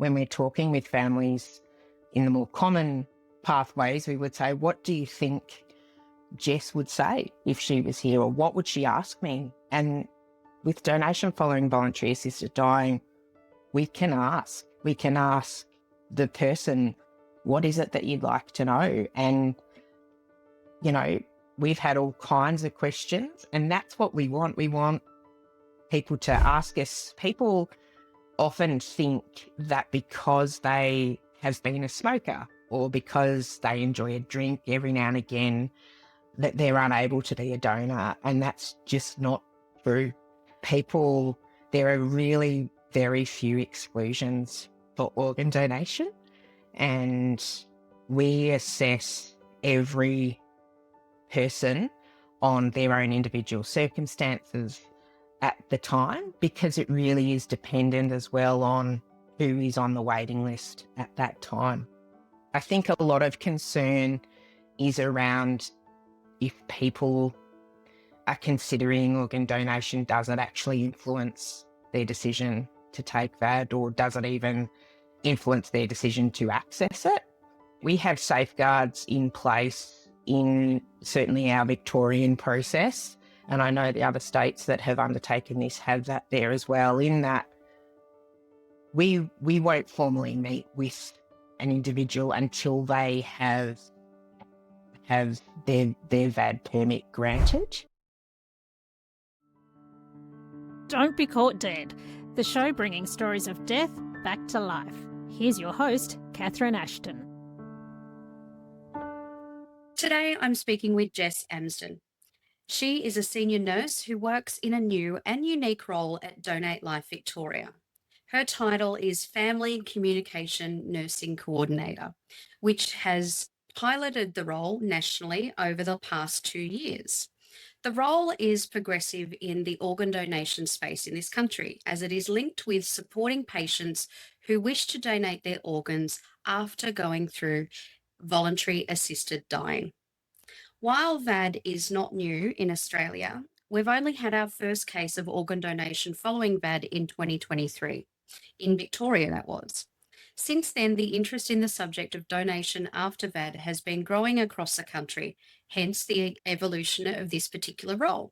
when we're talking with families in the more common pathways, we would say, what do you think Jess would say if she was here, or what would she ask me? And with donation following voluntary assisted dying, we can ask the person, what is it that you'd like to know? And, you know, we've had all kinds of questions, and that's what we want. We want people to ask us. People often think that because they have been a smoker or because they enjoy a drink every now and again, that they're unable to be a donor. And that's just not true. There are really very few exclusions for organ donation, and we assess every person on their own individual circumstances at the time, because it really is dependent as well on who is on the waiting list at that time. I think a lot of concern is around if people are considering organ donation, does it actually influence their decision to take that, or does it even influence their decision to access it? We have safeguards in place in certainly our Victorian process, and I know the other states that have undertaken this have that there as well, in that we won't formally meet with an individual until they have their VAD permit granted. Don't be caught dead. The show bringing stories of death back to life. Here's your host, Catherine Ashton. Today I'm speaking with Jess Amsden. She is a senior nurse who works in a new and unique role at Donate Life Victoria. Her title is Family Communication Nursing Coordinator, which has piloted the role nationally over the past 2 years. The role is progressive in the organ donation space in this country, as it is linked with supporting patients who wish to donate their organs after going through voluntary assisted dying. While VAD is not new in Australia, we've only had our first case of organ donation following VAD in 2023, in Victoria that was. Since then, the interest in the subject of donation after VAD has been growing across the country, hence the evolution of this particular role.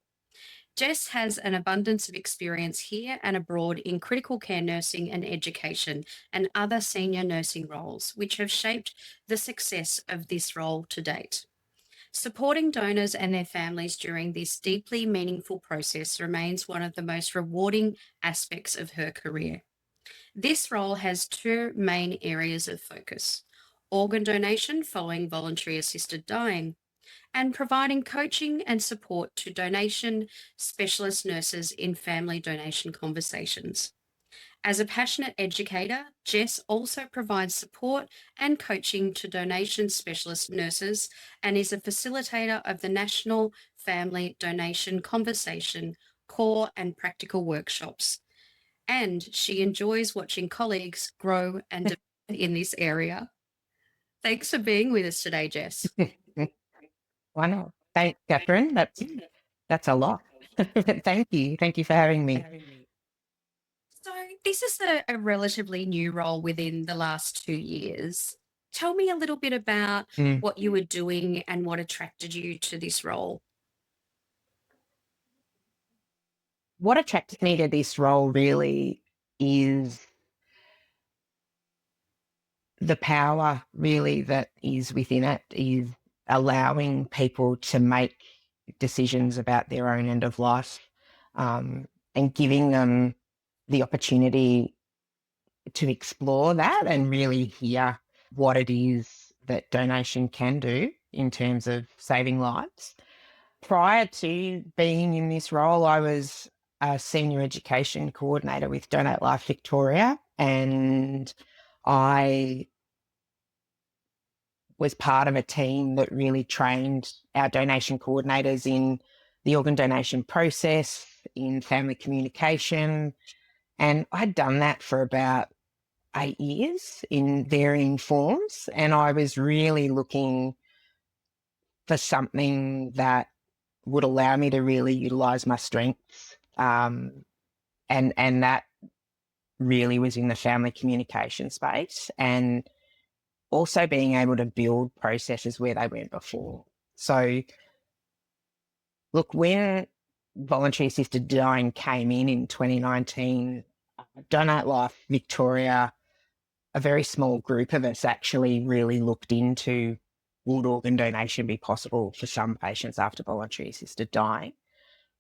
Jess has an abundance of experience here and abroad in critical care nursing and education and other senior nursing roles, which have shaped the success of this role to date. Supporting donors and their families during this deeply meaningful process remains one of the most rewarding aspects of her career. This role has two main areas of focus: organ donation following voluntary assisted dying, and providing coaching and support to donation specialist nurses in family donation conversations. As a passionate educator, Jess also provides support and coaching to donation specialist nurses and is a facilitator of the National Family Donation Conversation core and practical workshops. And she enjoys watching colleagues grow and develop in this area. Thanks for being with us today, Jess. Why not? Thanks, Catherine. That's a lot. Thank you. Thank you for having me. So this is a relatively new role within the last 2 years. Tell me a little bit about what you were doing and what attracted you to this role. What attracted me to this role really is the power really that is within it, is allowing people to make decisions about their own end of life, and giving them the opportunity to explore that and really hear what it is that donation can do in terms of saving lives. Prior to being in this role, I was a senior education coordinator with Donate Life Victoria, and I was part of a team that really trained our donation coordinators in the organ donation process, in family communication, and I'd done that for about 8 years in varying forms, and I was really looking for something that would allow me to really utilise my strengths, and that really was in the family communication space, and also being able to build processes where they weren't before. So, look, when voluntary assisted dying came in 2019, Donate Life Victoria, a very small group of us actually really looked into, would organ donation be possible for some patients after voluntary assisted dying?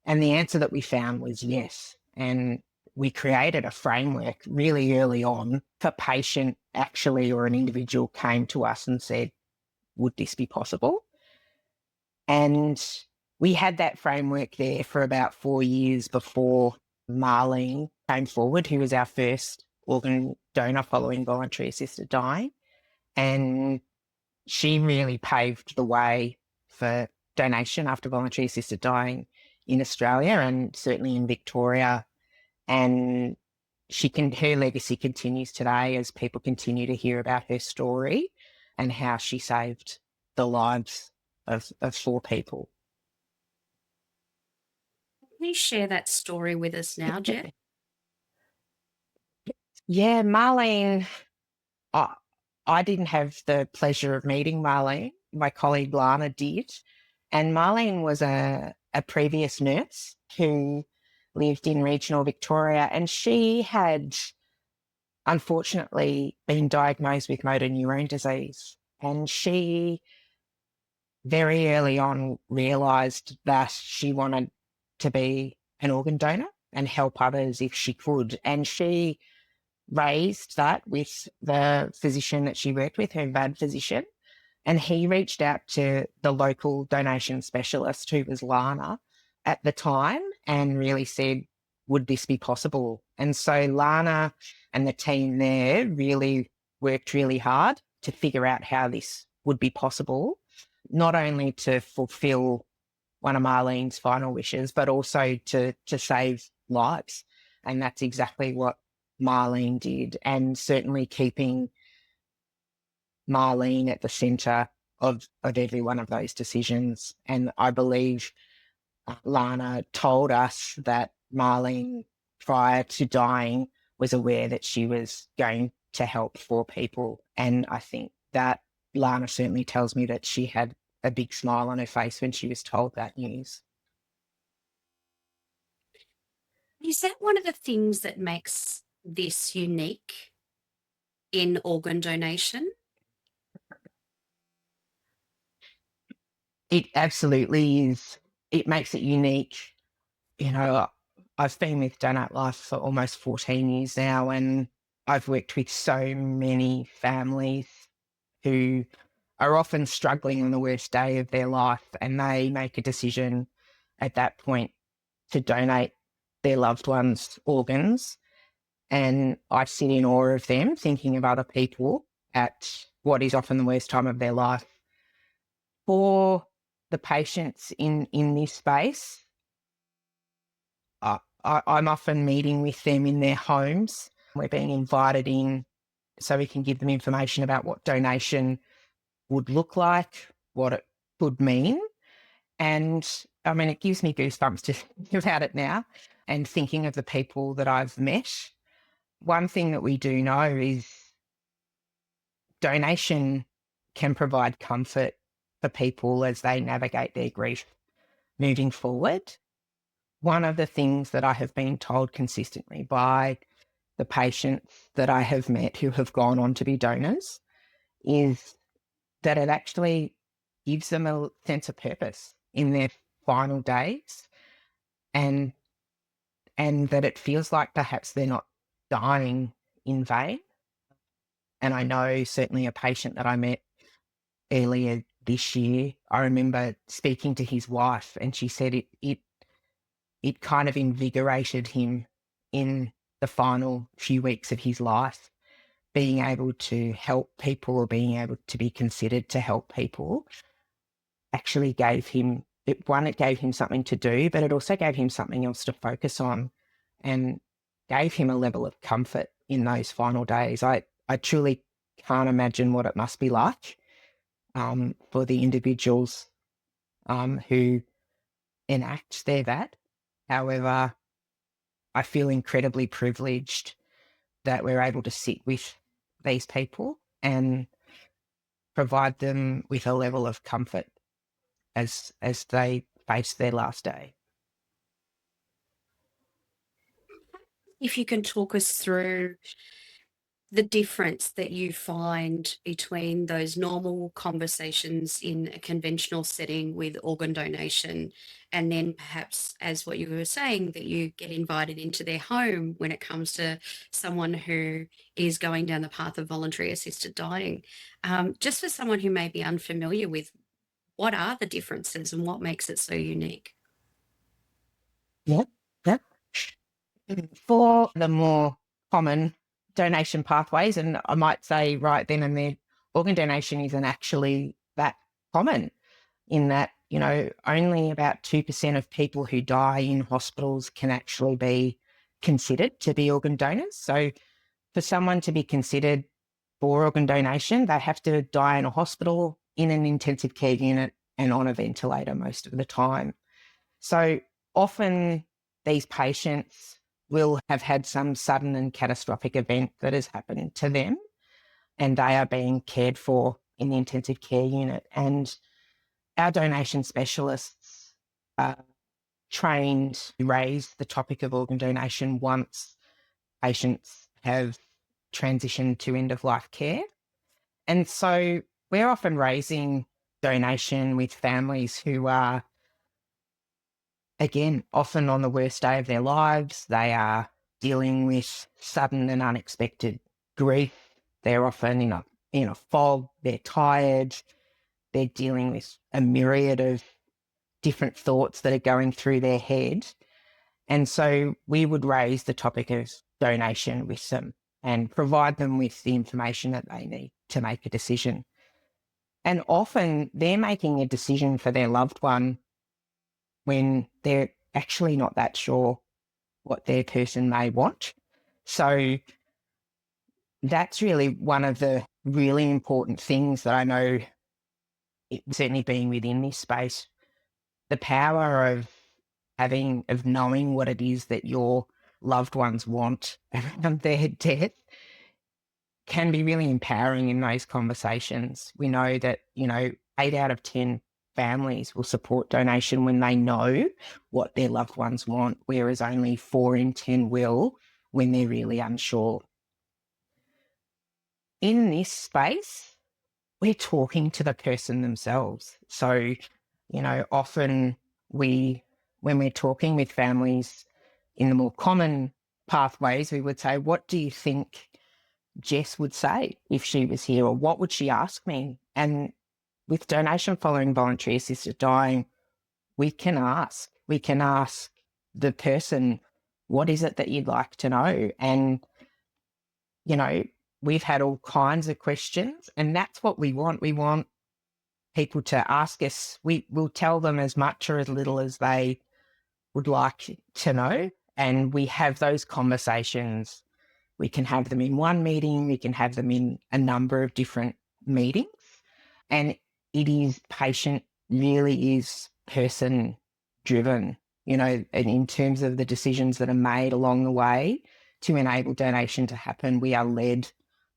And the answer that we found was yes. And we created a framework really early on. If a patient actually or an individual came to us and said, would this be possible? And we had that framework there for about 4 years before Marlene came forward, who was our first organ donor following voluntary assisted dying. And she really paved the way for donation after voluntary assisted dying in Australia and certainly in Victoria. And her legacy continues today as people continue to hear about her story and how she saved the lives of 4 people. Please share that story with us now, Jess. Yeah, Marlene, I didn't have the pleasure of meeting Marlene. My colleague Lana did. And Marlene was a previous nurse who lived in regional Victoria, and she had unfortunately been diagnosed with motor neurone disease. And she very early on realised that she wanted to be an organ donor and help others if she could. And she raised that with the physician that she worked with, her VAD physician, and he reached out to the local donation specialist, who was Lana at the time, and really said, would this be possible? And so Lana and the team there really worked really hard to figure out how this would be possible, not only to fulfill one of Marlene's final wishes, but also to save lives. And that's exactly what Marlene did, and certainly keeping Marlene at the centre of every one of those decisions. And I believe Lana told us that Marlene, prior to dying, was aware that she was going to help 4 people. And I think that Lana certainly tells me that she had a big smile on her face when she was told that news. Is that one of the things that makes this unique in organ donation? It absolutely is. It makes it unique. You know, I've been with Donate Life for almost 14 years now, and I've worked with so many families who are often struggling on the worst day of their life, and they make a decision at that point to donate their loved ones' organs. And I sit in awe of them, thinking of other people at what is often the worst time of their life. For the patients in this space, I'm often meeting with them in their homes. We're being invited in so we can give them information about what donation would look like, what it could mean. And I mean, it gives me goosebumps to think about it now and thinking of the people that I've met. One thing that we do know is donation can provide comfort for people as they navigate their grief moving forward. One of the things that I have been told consistently by the patients that I have met who have gone on to be donors is that it actually gives them a sense of purpose in their final days, and that it feels like perhaps they're not dying in vain. And I know certainly a patient that I met earlier this year, I remember speaking to his wife, and she said it kind of invigorated him in the final few weeks of his life, being able to help people or being able to be considered to help people actually gave him, it gave him something to do, but it also gave him something else to focus on and gave him a level of comfort in those final days. I truly can't imagine what it must be like for the individuals who enact their VAD. However, I feel incredibly privileged that we're able to sit with these people and provide them with a level of comfort as they face their last day. If you can talk us through the difference that you find between those normal conversations in a conventional setting with organ donation, and then perhaps, as what you were saying, that you get invited into their home when it comes to someone who is going down the path of voluntary assisted dying. Just for someone who may be unfamiliar with, what are the differences and what makes it so unique? Yep. Yep. For the more common donation pathways, and I might say right then and there, organ donation isn't actually that common in that, only about 2% of people who die in hospitals can actually be considered to be organ donors. So for someone to be considered for organ donation, they have to die in a hospital, in an intensive care unit, and on a ventilator most of the time. So often these patients will have had some sudden and catastrophic event that has happened to them, and they are being cared for in the intensive care unit. And our donation specialists are trained to raise the topic of organ donation once patients have transitioned to end-of-life care. And so we're often raising donation with families who are, again, often on the worst day of their lives. They are dealing with sudden and unexpected grief. They're often in a fog. They're tired. They're dealing with a myriad of different thoughts that are going through their head. And so we would raise the topic of donation with them and provide them with the information that they need to make a decision. And often they're making a decision for their loved one when they're actually not that sure what their person may want. So that's really one of the really important things that I know, certainly being within this space, the power of knowing what it is that your loved ones want around their death can be really empowering in those conversations. We know that, 8 out of 10 families will support donation when they know what their loved ones want, whereas only 4 in 10 will when they're really unsure. In this space, we're talking to the person themselves. So, often when we're talking with families in the more common pathways, we would say, what do you think Jess would say if she was here, or what would she ask me? And with donation following voluntary assisted dying, we can ask the person, what is it that you'd like to know? And, we've had all kinds of questions, and that's what we want. We want people to ask us. We'll tell them as much or as little as they would like to know. And we have those conversations. We can have them in one meeting, we can have them in a number of different meetings. And it is really is person driven, and in terms of the decisions that are made along the way to enable donation to happen, we are led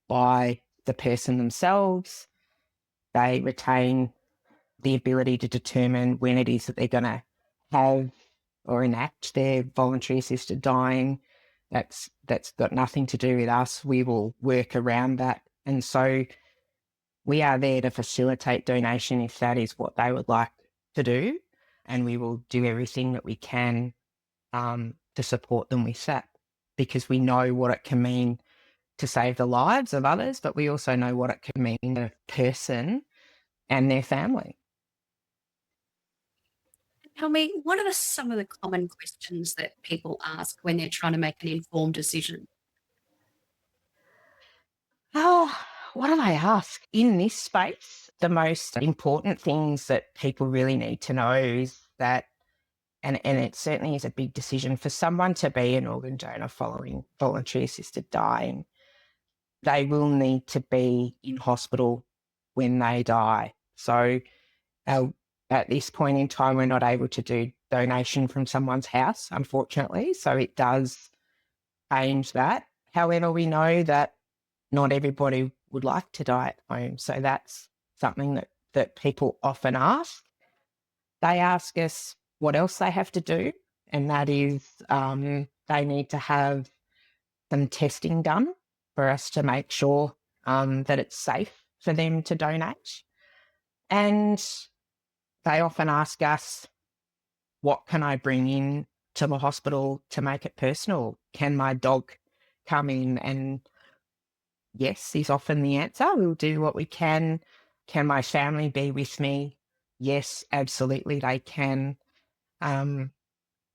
by the person themselves. They retain the ability to determine when it is that they're going to have or enact their voluntary assisted dying. That's got nothing to do with us. We will work around that. And so we are there to facilitate donation if that is what they would like to do. And we will do everything that we can to support them with that, because we know what it can mean to save the lives of others, but we also know what it can mean to the person and their family. Tell me, what are some of the common questions that people ask when they're trying to make an informed decision? Oh, what do they ask? In this space, the most important things that people really need to know is that, and it certainly is a big decision for someone to be an organ donor following voluntary assisted dying, they will need to be in hospital when they die. So at this point in time, we're not able to do donation from someone's house, unfortunately. So it does change that. However, we know that not everybody would like to die at home. So that's something that people often ask. They ask us what else they have to do, and that is they need to have some testing done for us to make sure that it's safe for them to donate. And they often ask us, what can I bring in to the hospital to make it personal? Can my dog come in? And yes is often the answer. We'll do what we can. Can my family be with me? Yes, absolutely they can.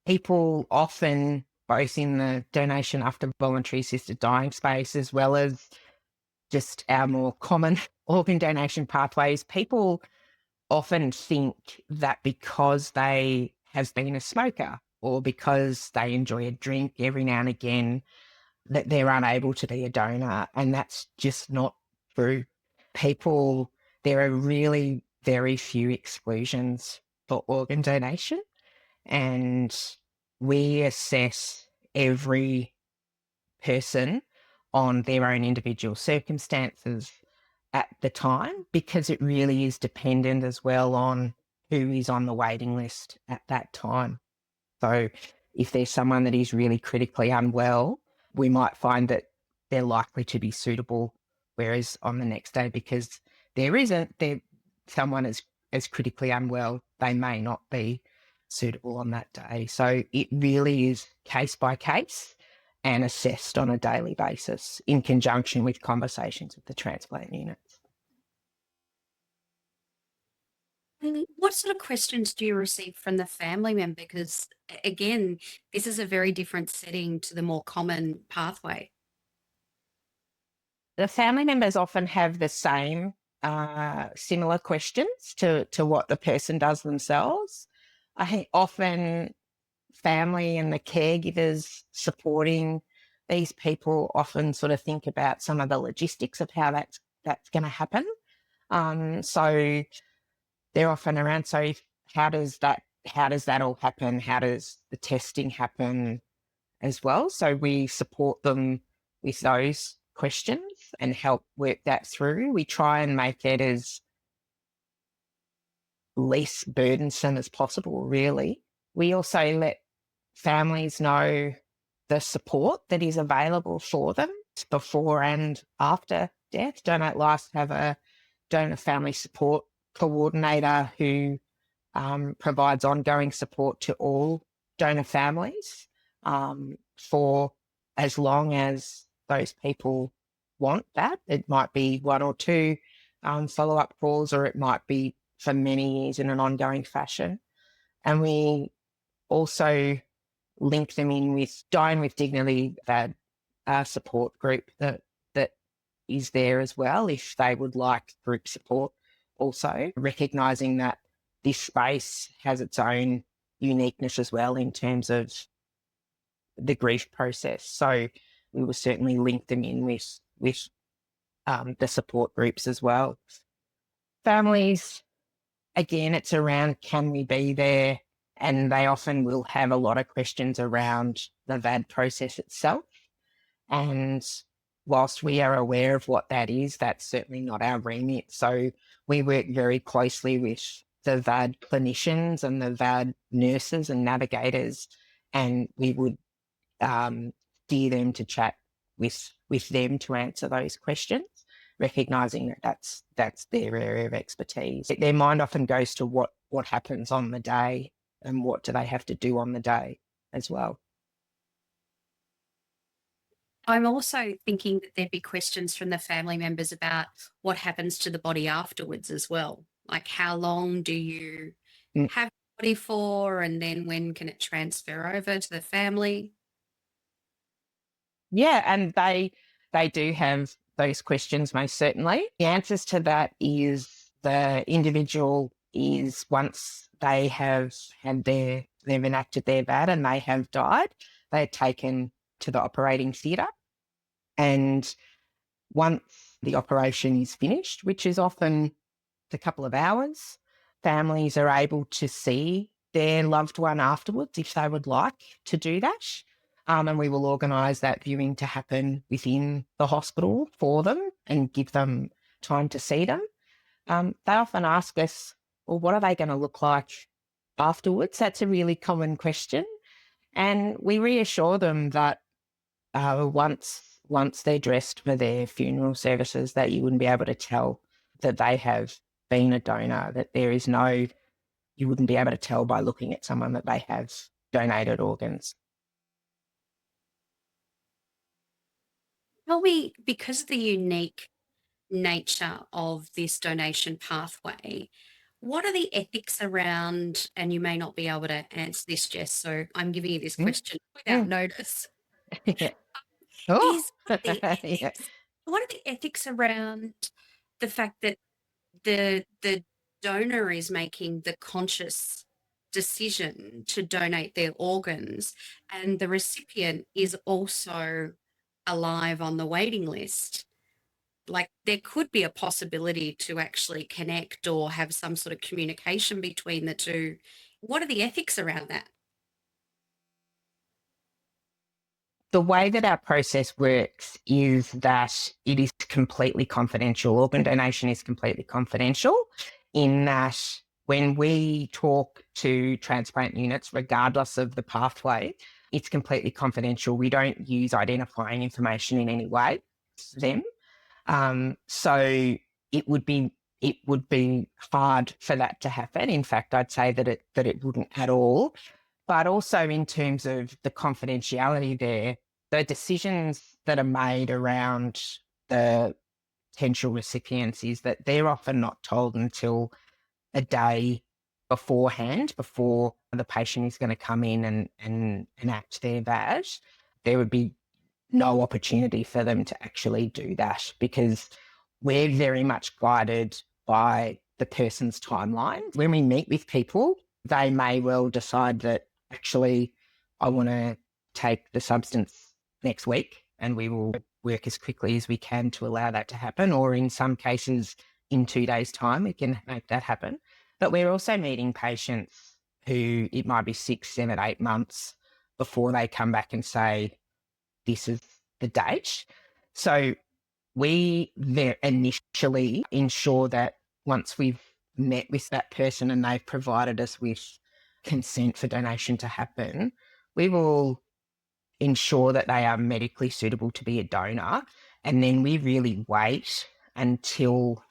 People often, both in the donation after voluntary assisted dying space as well as just our more common organ donation pathways, people often think that because they have been a smoker or because they enjoy a drink every now and again, that they're unable to be a donor. And that's just not true. There are really very few exclusions for organ donation. And we assess every person on their own individual circumstances at the time, because it really is dependent as well on who is on the waiting list at that time. So if there's someone that is really critically unwell, we might find that they're likely to be suitable, whereas on the next day, because someone as critically unwell, they may not be suitable on that day. So it really is case by case and assessed on a daily basis in conjunction with conversations with the transplant units. What sort of questions do you receive from the family member? Because again, this is a very different setting to the more common pathway. The family members often have the same similar questions to what the person does themselves. I think often family and the caregivers supporting these people often sort of think about some of the logistics of how that's going to happen. So they're often around. So how does that all happen? How does the testing happen as well? So we support them with those questions and help work that through. We try and make it as least burdensome as possible, really. We also let families know the support that is available for them before and after death. Donate Life have a donor family support coordinator who provides ongoing support to all donor families for as long as those people want that. It might be one or two follow-up calls, or it might be for many years in an ongoing fashion. And we also link them in with Dying with Dignity, that support group that is there as well, if they would like group support also, recognising that this space has its own uniqueness as well in terms of the grief process. So we will certainly link them in with the support groups as well. Families, again, it's around, can we be there? And they often will have a lot of questions around the VAD process itself. And whilst we are aware of what that is, that's certainly not our remit. So we work very closely with the VAD clinicians and the VAD nurses and navigators, and we would steer them to chat with them to answer those questions, recognising that that's their area of expertise. Their mind often goes to what happens on the day and what do they have to do on the day as well. I'm also thinking that there'd be questions from the family members about what happens to the body afterwards as well. Like, how long do you have the body for, and then when can it transfer over to the family? Yeah, and they do have those questions, most certainly. The answers to that is the individual is, once they have they've enacted their VAD and they have died, they're taken to the operating theatre. And once the operation is finished, which is often a couple of hours, families are able to see their loved one afterwards if they would like to do that. And we will organise that viewing to happen within the hospital for them and give them time to see them. They often ask us, well, what are they going to look like afterwards? That's a really common question. And we reassure them that once they're dressed for their funeral services, that you wouldn't be able to tell that they have been a donor, that you wouldn't be able to tell by looking at someone that they have donated organs. Tell me, because of the unique nature of this donation pathway, what are the ethics around, and you may not be able to answer this, Jess, so I'm giving you this Mm, question without mm. notice, Yeah. Oh, is yeah. what are the ethics around the fact that the donor is making the conscious decision to donate their organs and the recipient is also alive on the waiting list? Like, there could be a possibility to actually connect or have some sort of communication between the two. What are the ethics around that? The way that our process works is that it is completely confidential. Organ donation is completely confidential in that when we talk to transplant units, regardless of the pathway, it's completely confidential. We don't use identifying information in any way to them. So it would be hard for that to happen. In fact, I'd say that it wouldn't at all. But also in terms of the confidentiality there, the decisions that are made around the potential recipients is that they're often not told until a day beforehand, before the patient is going to come in and enact their VAD. There would be no opportunity for them to actually do that because we're very much guided by the person's timeline. When we meet with people, they may well decide that actually I want to take the substance next week, and we will work as quickly as we can to allow that to happen. Or in some cases, in 2 days' time, we can make that happen. But we're also meeting patients who it might be 6, 7, 8 months before they come back and say, this is the date. So we initially ensure that once we've met with that person and they've provided us with consent for donation to happen, we will ensure that they are medically suitable to be a donor. And then we really wait until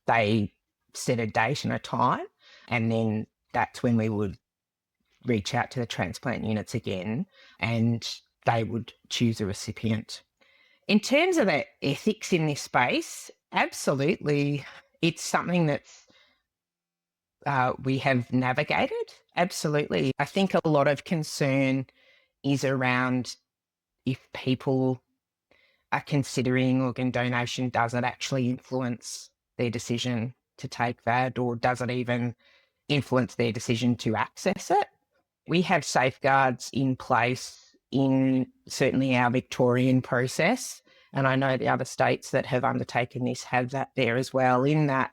they set a date and a time. And then that's when we would reach out to the transplant units again and they would choose a recipient. In terms of the ethics in this space, absolutely, it's something that we have navigated. Absolutely. I think a lot of concern is around if people are considering organ donation, does it actually influence their decision to take that, or does it even influence their decision to access it? We have safeguards in place in certainly our Victorian process, and I know the other states that have undertaken this have that there as well, in that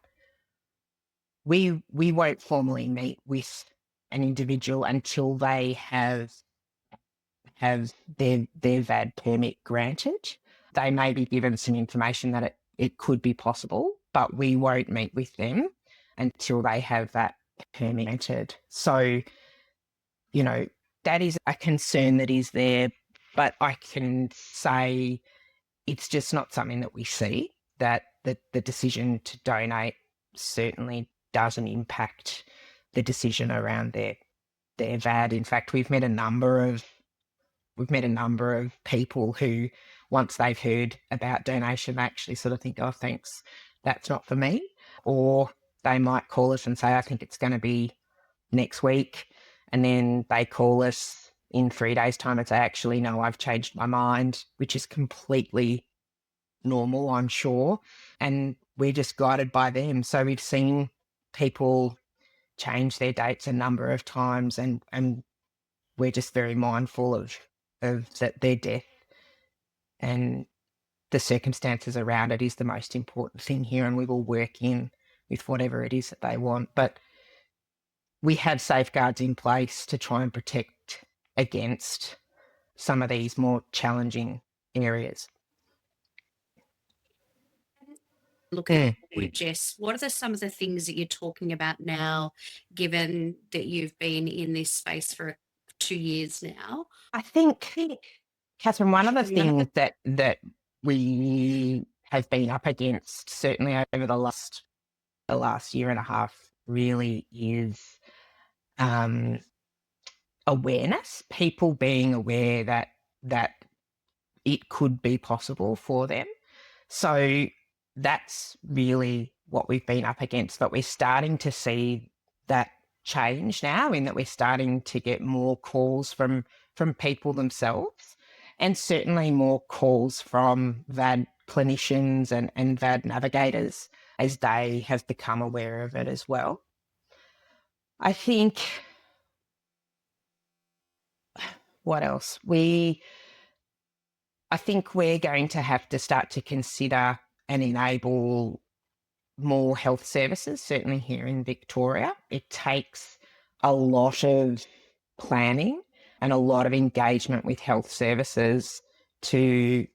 we won't formally meet with an individual until they have their VAD permit granted. They may be given some information that it could be possible, but we won't meet with them until they have that permit granted. So, that is a concern that is there, but I can say it's just not something that we see, that the decision to donate certainly doesn't impact the decision around their VAD. In fact, we've met a number of people who, once they've heard about donation, they actually sort of think, oh, thanks, that's not for me. Or they might call us and say, I think it's going to be next week. And then they call us in 3 days' time and say, actually, no, I've changed my mind, which is completely normal, I'm sure. And we're just guided by them. So we've seen people change their dates a number of times, and we're just very mindful of that their death and the circumstances around it is the most important thing here, and we will work in with whatever it is that they want. But we have safeguards in place to try and protect against some of these more challenging areas. Looking forward, Jess, what are some of the things that you're talking about now, given that you've been in this space for 2 years now? I think, Catherine, one of the things that we have been up against, certainly over the last year and a half, really is awareness. People being aware that it could be possible for them. So that's really what we've been up against. But we're starting to see that change now, in that we're starting to get more calls from people themselves, and certainly more calls from VAD clinicians and VAD navigators as they have become aware of it as well. I think, what else? I think we're going to have to start to consider and enable more health services, certainly here in Victoria. It takes a lot of planning and a lot of engagement with health services to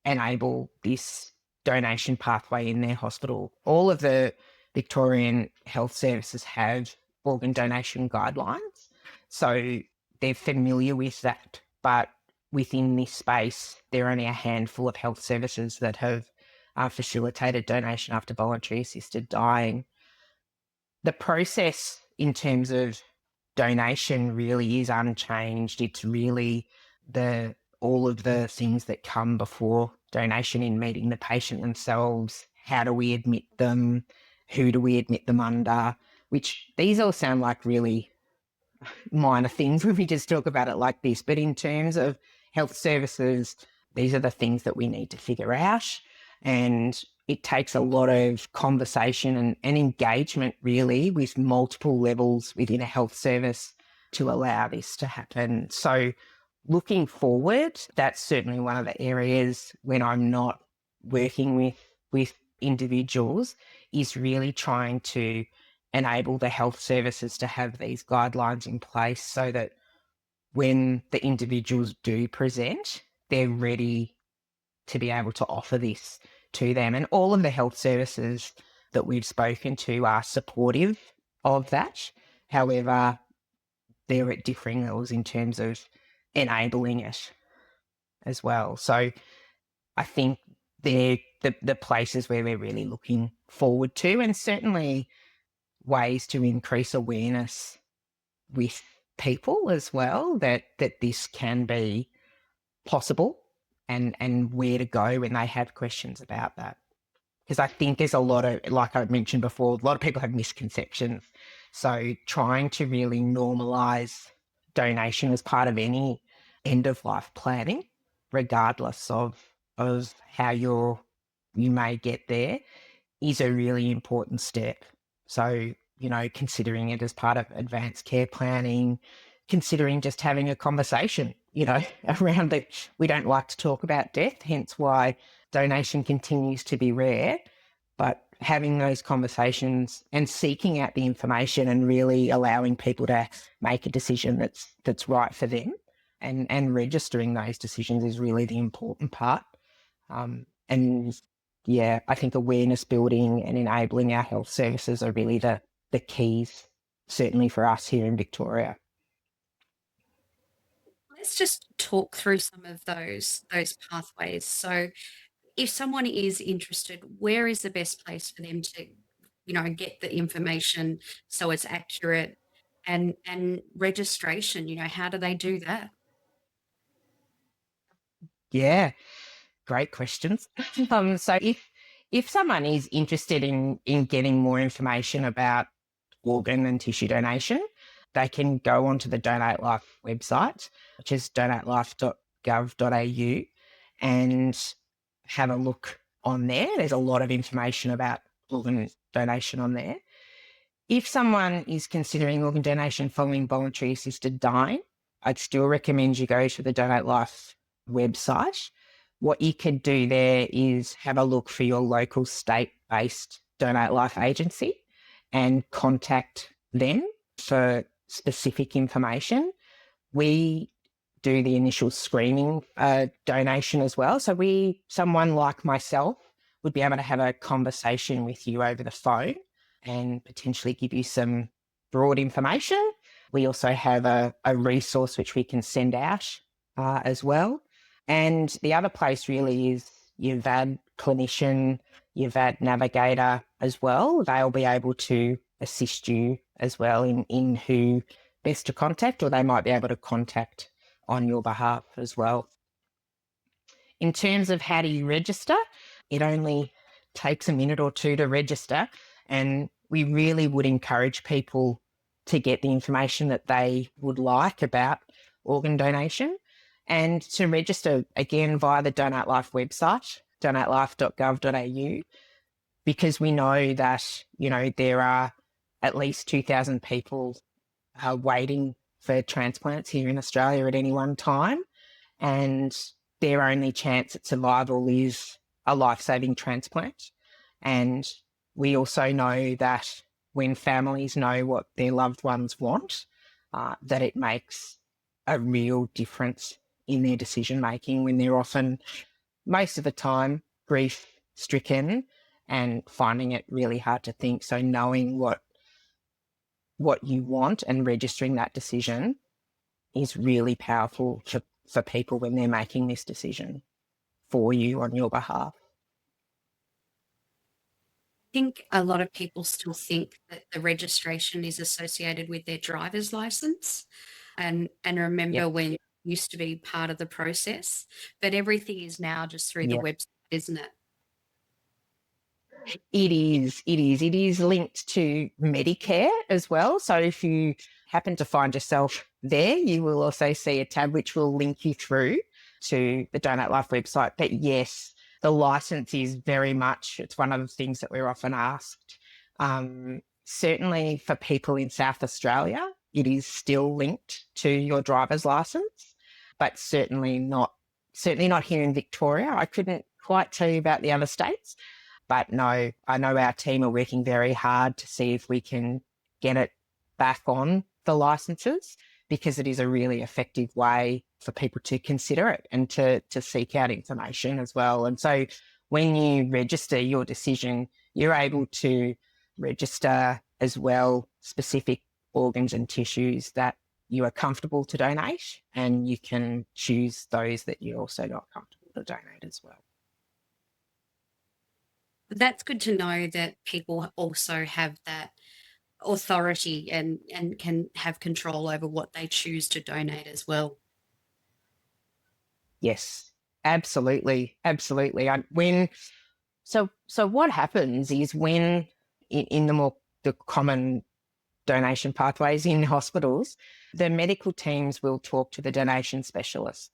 enable this donation pathway in their hospital. All of the Victorian health services have organ donation guidelines, so they're familiar with that. But within this space, there are only a handful of health services that have facilitated donation after voluntary assisted dying. The process in terms of donation really is unchanged. It's really all of the things that come before donation, in meeting the patient themselves. How do we admit them? Who do we admit them under? Which these all sound like really minor things when we just talk about it like this. But in terms of health services, these are the things that we need to figure out. And it takes a lot of conversation and engagement, really, with multiple levels within a health service to allow this to happen. So looking forward, that's certainly one of the areas when I'm not working with individuals, is really trying to enable the health services to have these guidelines in place so that when the individuals do present, they're ready to be able to offer this to them. And all of the health services that we've spoken to are supportive of that. However, they're at differing levels in terms of enabling it as well. So I think they're the places where we're really looking forward to, and certainly ways to increase awareness with people as well, that this can be possible, and where to go when they have questions about that. Because I think there's a lot of, like I mentioned before, a lot of people have misconceptions. So trying to really normalise donation as part of any end-of-life planning, regardless of how you may get there, is a really important step. So, considering it as part of advanced care planning, considering just having a conversation, around it. We don't like to talk about death, hence why donation continues to be rare. But having those conversations and seeking out the information and really allowing people to make a decision that's right for them, and registering those decisions is really the important part. And yeah, I think awareness building and enabling our health services are really the keys, certainly for us here in Victoria. Let's just talk through some of those pathways. So if someone is interested, where is the best place for them to, get the information so it's accurate, and registration, how do they do that? Yeah, great questions. So if someone is interested in getting more information about organ and tissue donation, they can go onto the Donate Life website, which is donatelife.gov.au, and have a look on there. There's a lot of information about organ donation on there. If someone is considering organ donation following voluntary assisted dying, I'd still recommend you go to the Donate Life website. What you could do there is have a look for your local state-based Donate Life agency and contact them for specific information. We do the initial screening donation as well. So someone like myself would be able to have a conversation with you over the phone and potentially give you some broad information. We also have a resource which we can send out as well. And the other place really is your VAD clinician, your VAD navigator as well. They'll be able to assist you as well in who best to contact, or they might be able to contact on your behalf as well. In terms of how do you register, it only takes a minute or two to register, and we really would encourage people to get the information that they would like about organ donation and to register again via the Donate Life website, donatelife.gov.au, because we know that, there are at least 2,000 people waiting for transplants here in Australia at any one time, and their only chance at survival is a life-saving transplant. And we also know that when families know what their loved ones want, that it makes a real difference in their decision-making when they're often, most of the time, grief-stricken and finding it really hard to think. So knowing what you want and registering that decision is really powerful for people when they're making this decision for you on your behalf. I think a lot of people still think that the registration is associated with their driver's license, and remember Yep. when it used to be part of the process, but everything is now just through the Yep. website, isn't it? It is linked to Medicare as well. So if you happen to find yourself there, you will also see a tab which will link you through to the Donate Life website. But yes, the license is very much, it's one of the things that we're often asked. Certainly for people in South Australia, it is still linked to your driver's license, but certainly not here in Victoria. I couldn't quite tell you about the other states. But no, I know our team are working very hard to see if we can get it back on the licenses, because it is a really effective way for people to consider it and to seek out information as well. And so when you register your decision, you're able to register as well specific organs and tissues that you are comfortable to donate, and you can choose those that you're also not comfortable to donate as well. That's good to know that people also have that authority and can have control over what they choose to donate as well. Yes, absolutely. So what happens is when in the common donation pathways in hospitals, the medical teams will talk to the donation specialists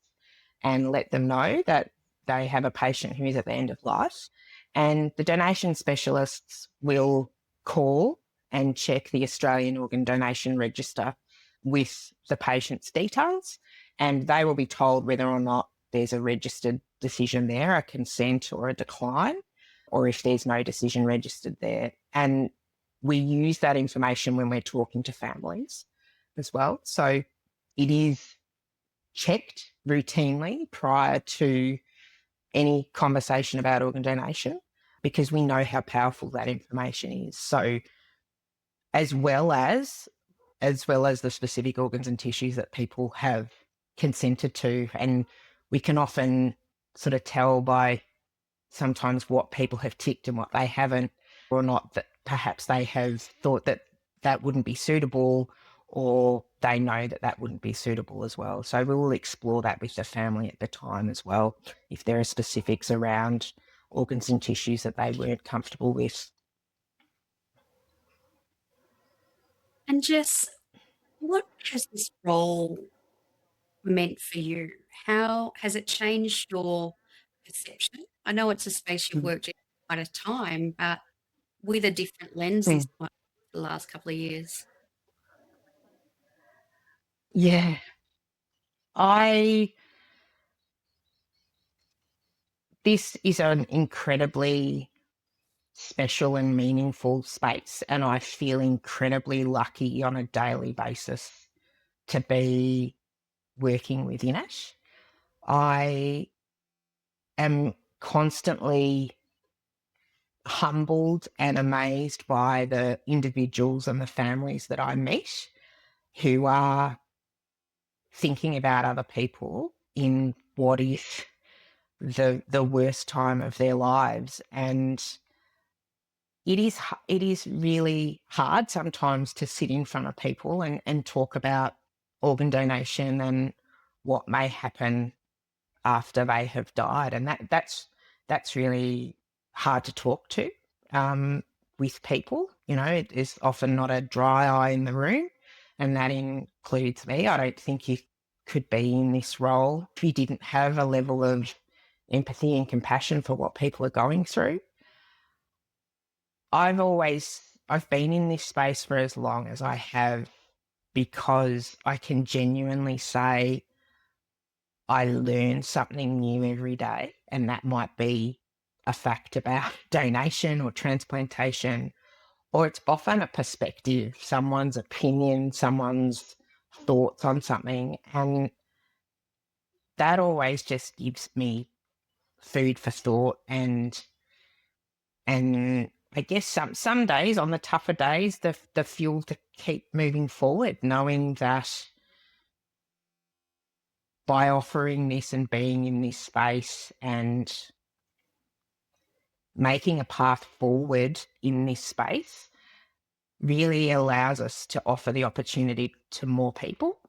and let them know that they have a patient who is at the end of life. And the donation specialists will call and check the Australian Organ Donation Register with the patient's details, and they will be told whether or not there's a registered decision there, a consent or a decline, or if there's no decision registered there. And we use that information when we're talking to families as well. So it is checked routinely prior to any conversation about organ donation, because we know how powerful that information is. So as well as the specific organs and tissues that people have consented to, and we can often sort of tell by sometimes what people have ticked and what they haven't, or not, that perhaps they have thought that wouldn't be suitable, or they know that wouldn't be suitable as well. So we will explore that with the family at the time as well, if there are specifics around organs and tissues that they weren't comfortable with. And Jess, what has this role meant for you? How has it changed your perception? I know it's a space you've worked in quite a time, but with a different lens this time, the last couple of years. Yeah. This is an incredibly special and meaningful space, and I feel incredibly lucky on a daily basis to be working within it. I am constantly humbled and amazed by the individuals and the families that I meet who are thinking about other people in what is the worst time of their lives. And it is really hard sometimes to sit in front of people and talk about organ donation and what may happen after they have died. And that's really hard to talk to with people. You know, it is often not a dry eye in the room, and that includes me. I don't think you could be in this role if you didn't have a level of empathy and compassion for what people are going through. I've been in this space for as long as I have because I can genuinely say I learn something new every day, and that might be a fact about donation or transplantation, or it's often a perspective, someone's opinion, someone's thoughts on something, and that always just gives me food for thought. And I guess some days, on the tougher days, the fuel to keep moving forward, knowing that by offering this and being in this space and making a path forward in this space really allows us to offer the opportunity to more people,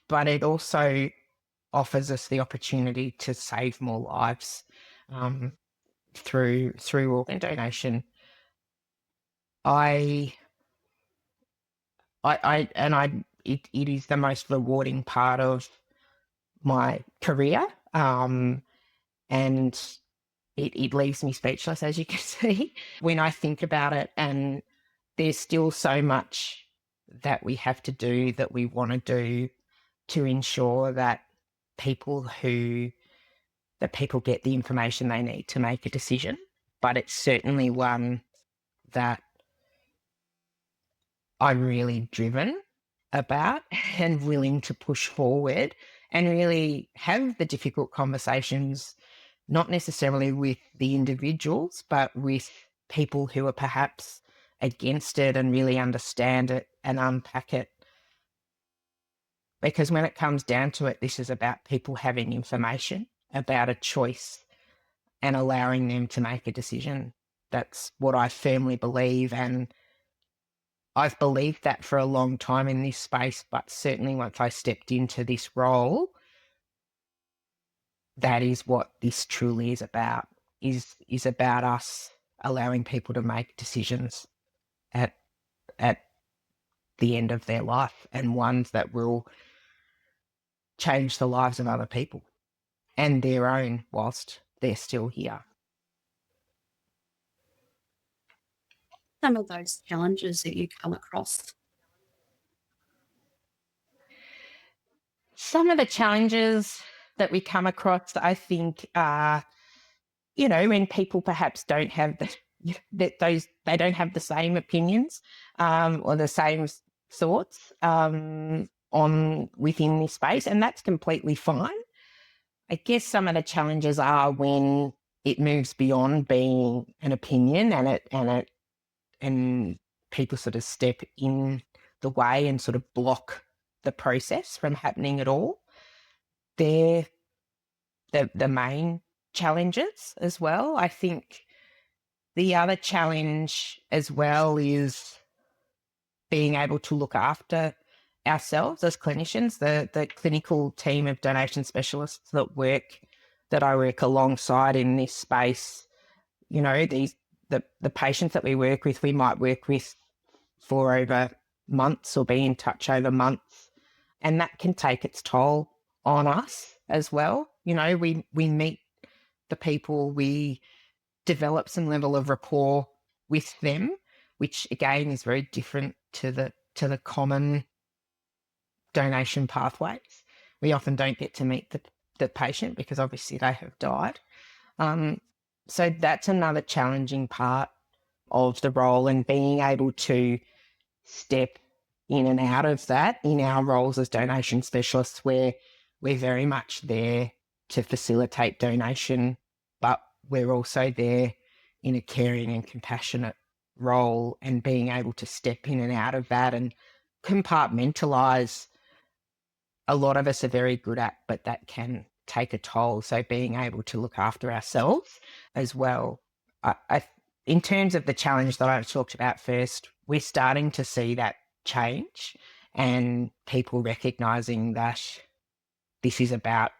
but it also offers us the opportunity to save more lives through organ donation. It is the most rewarding part of my career, and it leaves me speechless, as you can see, when I think about it. And there's still so much that we have to do, that we want to do, to ensure that people get the information they need to make a decision. But it's certainly one that I'm really driven about and willing to push forward and really have the difficult conversations, not necessarily with the individuals, but with people who are perhaps against it and really understand it and unpack it. Because when it comes down to it, this is about people having information about a choice and allowing them to make a decision. That's what I firmly believe, and I've believed that for a long time in this space, but certainly once I stepped into this role, that is what this truly is about, is about us allowing people to make decisions at the end of their life, and ones that will change the lives of other people and their own whilst they're still here. Some of those challenges that you come across? Some of the challenges that we come across, I think, are, when people perhaps don't have they don't have the same opinions or the same thoughts on within this space, and that's completely fine. I guess some of the challenges are when it moves beyond being an opinion and people sort of step in the way and sort of block the process from happening at all. They're the main challenges as well. I think the other challenge as well is being able to look after ourselves as clinicians. The clinical team of donation specialists that I work alongside in this space, the patients that we work with, we might work with for over months or be in touch over months, and that can take its toll on us as well. We meet the people, we develop some level of rapport with them, which again is very different to the common donation pathways. We often don't get to meet the patient because obviously they have died. So that's another challenging part of the role, and being able to step in and out of that in our roles as donation specialists, where we're very much there to facilitate donation, but we're also there in a caring and compassionate role, and being able to step in and out of that and compartmentalise, a lot of us are very good at, but that can take a toll. So being able to look after ourselves as well. In terms of the challenge that I talked about first, we're starting to see that change, and people recognising that this is about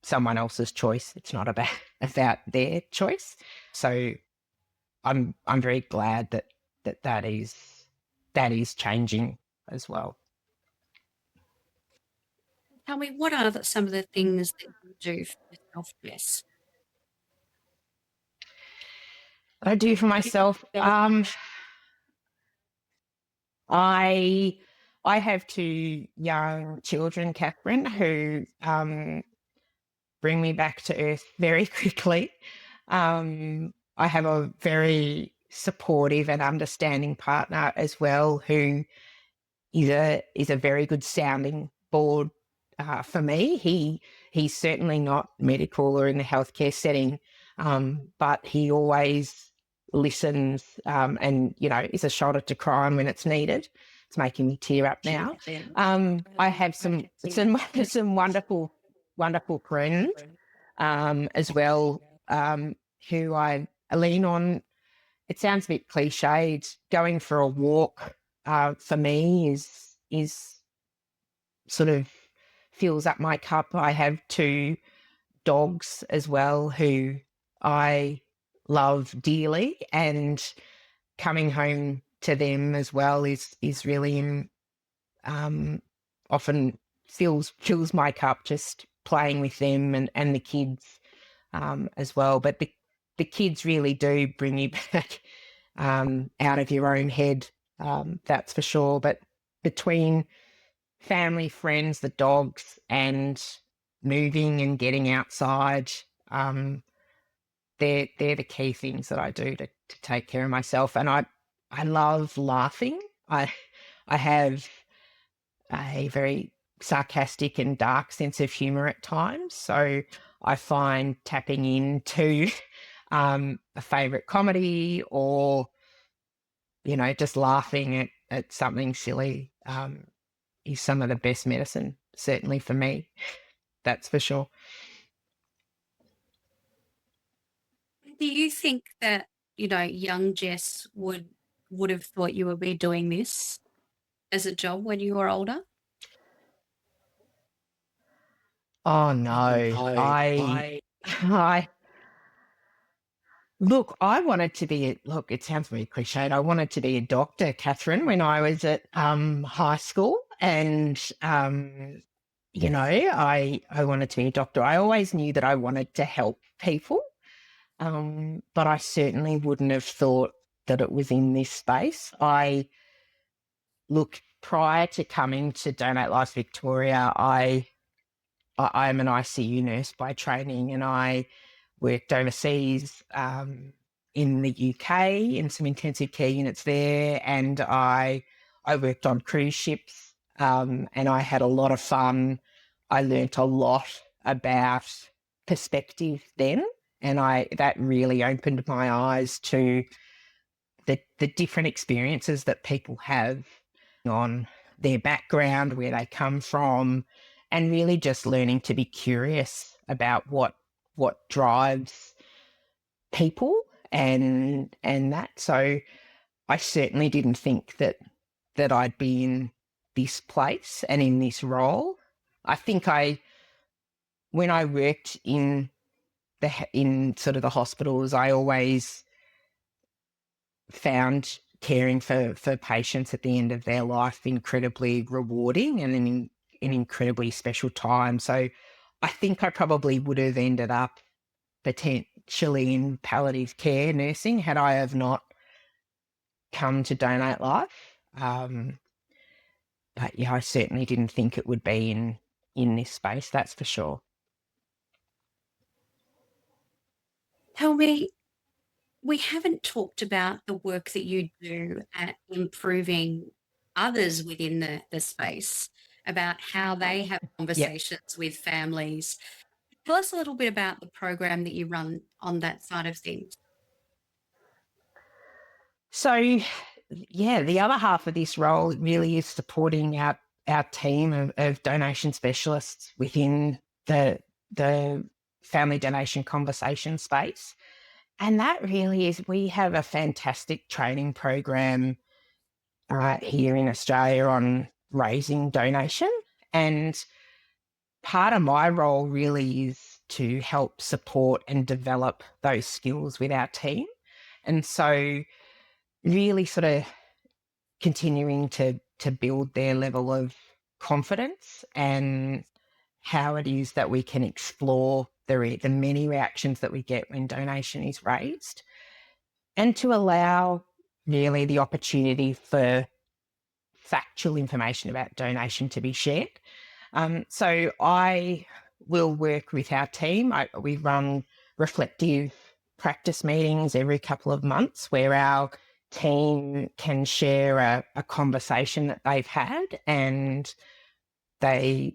someone else's choice. It's not about their choice. So I'm very glad that is changing as well. Tell me, what are some of the things that you do for yourself, Jess? I do for myself. I have two young children, Catherine, who bring me back to earth very quickly. I have a very supportive and understanding partner as well, who is a very good sounding board for me. He's certainly not medical or in the healthcare setting, but he always listens, and is a shoulder to cry on when it's needed. It's making me tear up now. I have some wonderful friends as well, who I lean on. It sounds a bit cliched. Going for a walk for me is sort of fills up my cup. I have two dogs as well who I love dearly, and coming home to them as well is really often fills my cup, just playing with them and the kids as well. But the kids really do bring you back out of your own head, that's for sure. But between family, friends, the dogs, and moving and getting outside, they're the key things that I do to take care of myself. And I love laughing. I have a very sarcastic and dark sense of humour at times, so I find tapping into a favourite comedy, or just laughing at something silly, is some of the best medicine, certainly for me. That's for sure. Do you think that, young Jess would have thought you would be doing this as a job when you were older? Oh no, I look, I wanted to be it sounds very cliched. I wanted to be a doctor, Catherine, when I was at high school, and I wanted to be a doctor. I always knew that I wanted to help people, but I certainly wouldn't have thought that it was in this space. Prior to coming to Donate Life Victoria, I'm an ICU nurse by training, and I worked overseas in the UK in some intensive care units there, and I worked on cruise ships, and I had a lot of fun. I learnt a lot about perspective then, and that really opened my eyes to the different experiences that people have on their background, where they come from, and really just learning to be curious about what drives people and that. So I certainly didn't think that I'd be in this place and in this role. I think when I worked in sort of the hospitals, I always found caring for patients at the end of their life incredibly rewarding and an incredibly special time. So I think I probably would have ended up potentially in palliative care nursing had I have not come to Donate Life. But yeah, I certainly didn't think it would be in this space, that's for sure. Tell me, we haven't talked about the work that you do at improving others within the space. about how they have Yeah. conversations with families. Tell us a little bit about the program that you run on that side of things. So, yeah, the other half of this role really is supporting our team of donation specialists within the family donation conversation space. And that really is, we have a fantastic training program here in Australia on raising donation. And part of my role really is to help support and develop those skills with our team. And so really sort of continuing to build their level of confidence and how it is that we can explore the many reactions that we get when donation is raised, and to allow really the opportunity for factual information about donation to be shared. So I will work with our team. We run reflective practice meetings every couple of months where our team can share a conversation that they've had, and they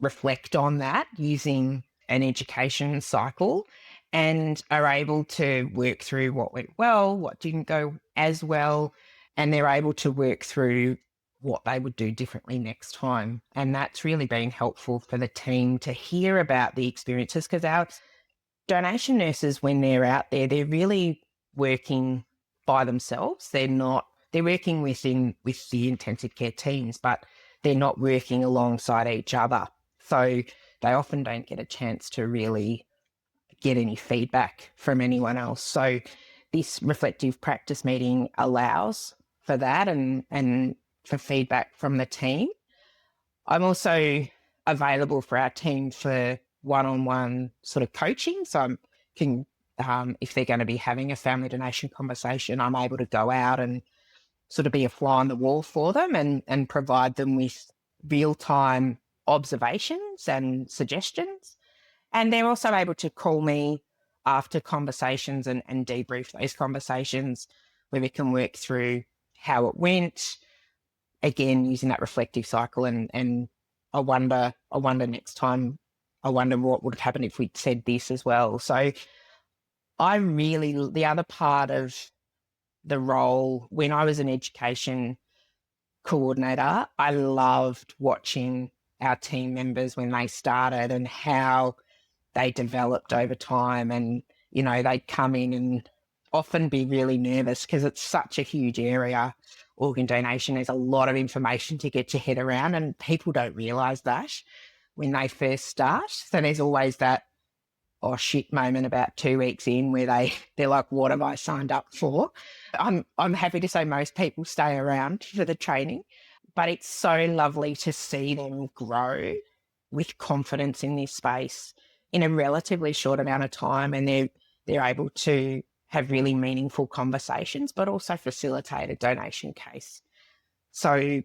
reflect on that using an education cycle, and are able to work through what went well, what didn't go as well, and they're able to work through what they would do differently next time. And that's really been helpful for the team to hear about the experiences, because our donation nurses, when they're out there, they're really working by themselves. They're working with the intensive care teams, but they're not working alongside each other. So they often don't get a chance to really get any feedback from anyone else. So this reflective practice meeting allows for that, and for feedback from the team. I'm also available for our team for one-on-one sort of coaching. So if they're going to be having a family donation conversation, I'm able to go out and sort of be a fly on the wall for them, and provide them with real-time observations and suggestions. And they're also able to call me after conversations and debrief those conversations, where we can work through how it went, again, using that reflective cycle. And I wonder next time, I wonder what would have happened if we'd said this as well. So the other part of the role, when I was an education coordinator, I loved watching our team members when they started and how they developed over time. And, they'd come in and often be really nervous because it's such a huge area. Organ donation, there's a lot of information to get your head around, and people don't realise that when they first start. So there's always that oh shit moment about 2 weeks in where they're like, what have I signed up for? I'm happy to say most people stay around for the training, but it's so lovely to see them grow with confidence in this space in a relatively short amount of time, and they're able to have really meaningful conversations, but also facilitate a donation case. So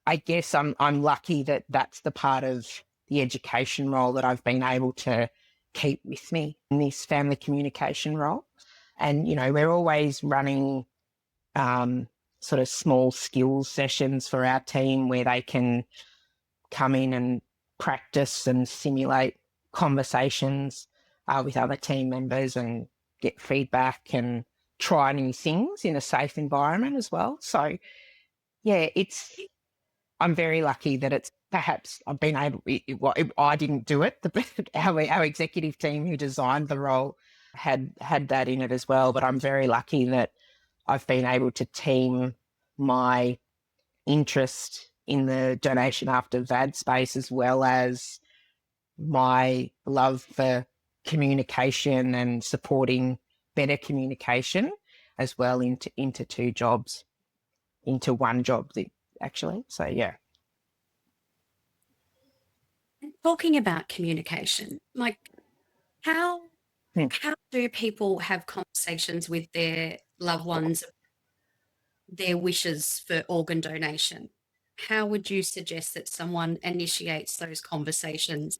I guess I'm lucky that that's the part of the education role that I've been able to keep with me in this family communication role. And, we're always running sort of small skills sessions for our team where they can come in and practice and simulate conversations with other team members and get feedback and try new things in a safe environment as well. So, yeah, I'm very lucky that it's perhaps I've been able, I didn't do it. Our executive team who designed the role had that in it as well. But I'm very lucky that I've been able to team my interest in the donation after VAD space, as well as my love for communication and supporting better communication, as well into two jobs, into one job actually. So, yeah. Talking about communication, like how Hmm. how do people have conversations with their loved ones, their wishes for organ donation? How would you suggest that someone initiates those conversations?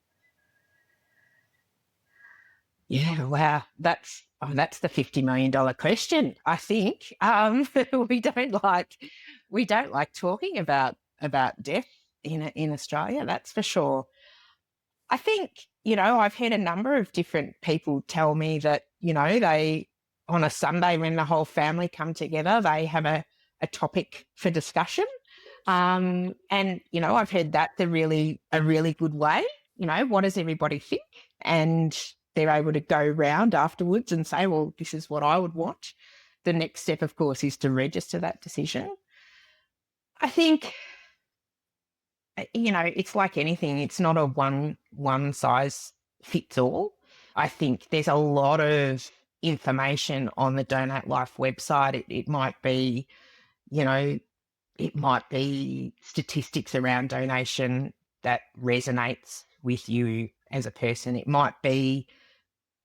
Yeah, wow. That's the $50 million question, I think. We don't like talking about death in Australia, that's for sure. I think, I've heard a number of different people tell me that, they, on a Sunday when the whole family come together, they have a topic for discussion. And, I've heard that's a really good way. What does everybody think? And they're able to go round afterwards and say, well, this is what I would want. The next step, of course, is to register that decision. I think, it's like anything. It's not a one size fits all. I think there's a lot of information on the Donate Life website. It might be, it might be statistics around donation that resonates with you as a person. It might be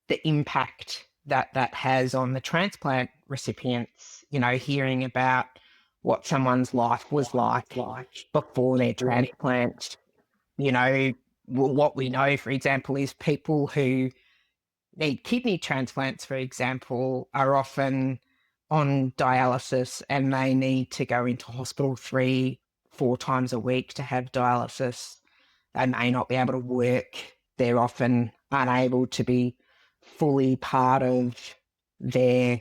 the impact that has on the transplant recipients, hearing about what someone's life was like before their transplant. What we know, for example, is people who need kidney transplants, for example, are often on dialysis and they need to go into hospital 3-4 times a week to have dialysis. They may not be able to work. They're often unable to be fully part of their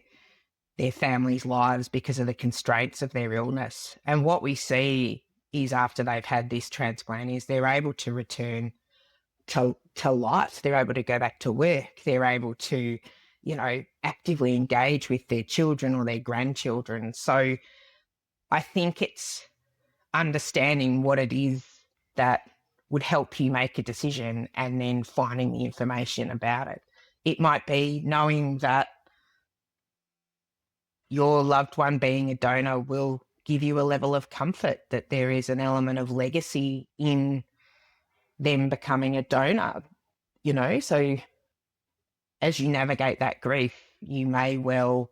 family's lives because of the constraints of their illness. And what we see is after they've had this transplant is they're able to return to life. They're able to go back to work. They're able to, actively engage with their children or their grandchildren. So I think it's understanding what it is that would help you make a decision and then finding the information about it. It might be knowing that your loved one being a donor will give you a level of comfort, that there is an element of legacy in them becoming a donor, So as you navigate that grief, you may well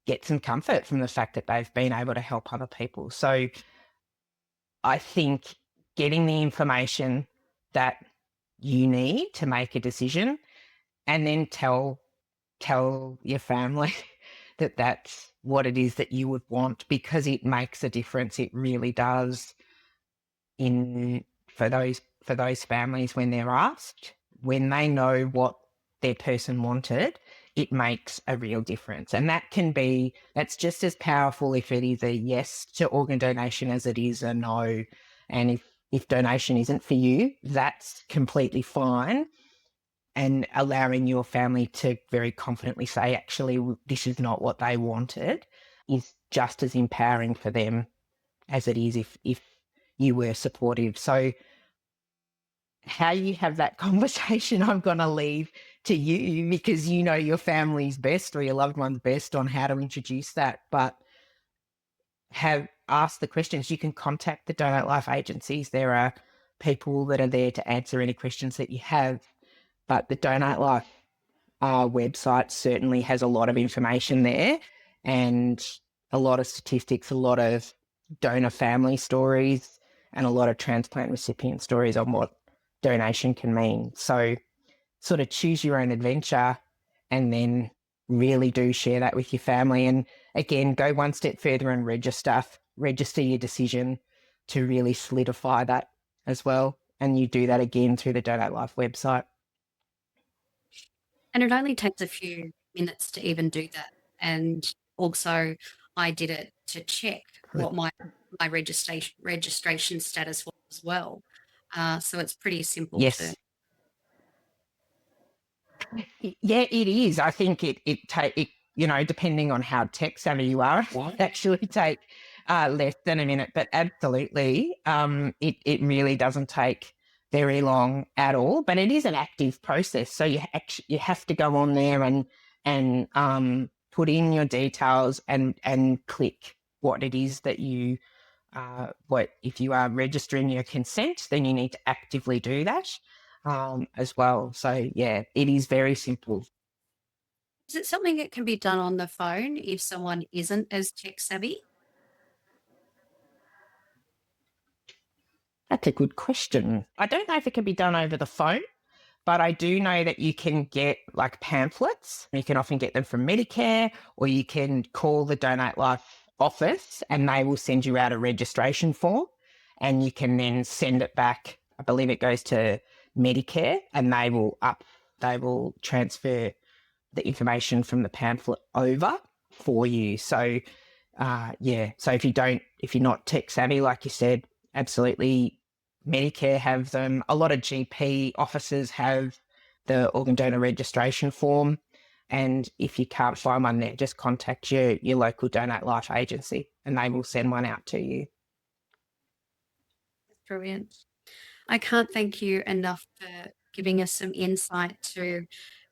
get some comfort from the fact that they've been able to help other people. So I think getting the information that you need to make a decision and then tell your family that that's what it is that you would want, because it makes a difference. It really does for those families when they're asked, when they know what their person wanted, it makes a real difference. And that's just as powerful if it is a yes to organ donation as it is a no. And if donation isn't for you, that's completely fine. And allowing your family to very confidently say, actually, this is not what they wanted, is just as empowering for them as it is if you were supportive. So how you have that conversation, I'm going to leave to you, because you know your family's best or your loved one's best on how to introduce that. But have asked the questions. You can contact the Donate Life agencies. There are people that are there to answer any questions that you have. But the Donate Life website certainly has a lot of information there, and a lot of statistics, a lot of donor family stories, and a lot of transplant recipient stories on what donation can mean. So sort of choose your own adventure and then really do share that with your family. And again, go one step further and register your decision to really solidify that as well. And you do that again through the Donate Life website. And it only takes a few minutes to even do that. And also, I did it to check what my registration status was as well. So it's pretty simple. Yes. Yeah, it is. I think it depending on how tech savvy you are, it might actually take less than a minute. But absolutely, it really doesn't take very long at all. But it is an active process, so you have to go on there and put in your details and click what it is that you. If you are registering your consent, then you need to actively do that as well. So yeah, it is very simple. Is it something that can be done on the phone if someone isn't as tech savvy? That's a good question. I don't know if it can be done over the phone, but I do know that you can get like pamphlets. You can often get them from Medicare, or you can call the Donate Life office and they will send you out a registration form. and you can then send it back. I believe it goes to Medicare, and they will transfer the information from the pamphlet over for you. So so if you're not tech savvy, like you said, absolutely, Medicare have them. A lot of GP offices have the organ donor registration form, and if you can't find one there, just contact your local Donate Life agency, and they will send one out to you. Brilliant. I can't thank you enough for giving us some insight to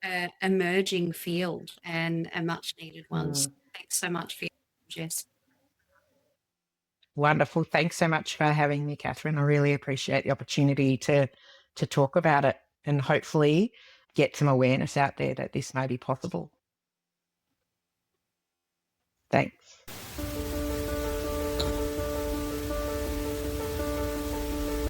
an emerging field and a much needed one. So thanks so much for your time, Jess. Wonderful. Thanks so much for having me, Catherine. I really appreciate the opportunity to talk about it and hopefully get some awareness out there that this may be possible. Thanks.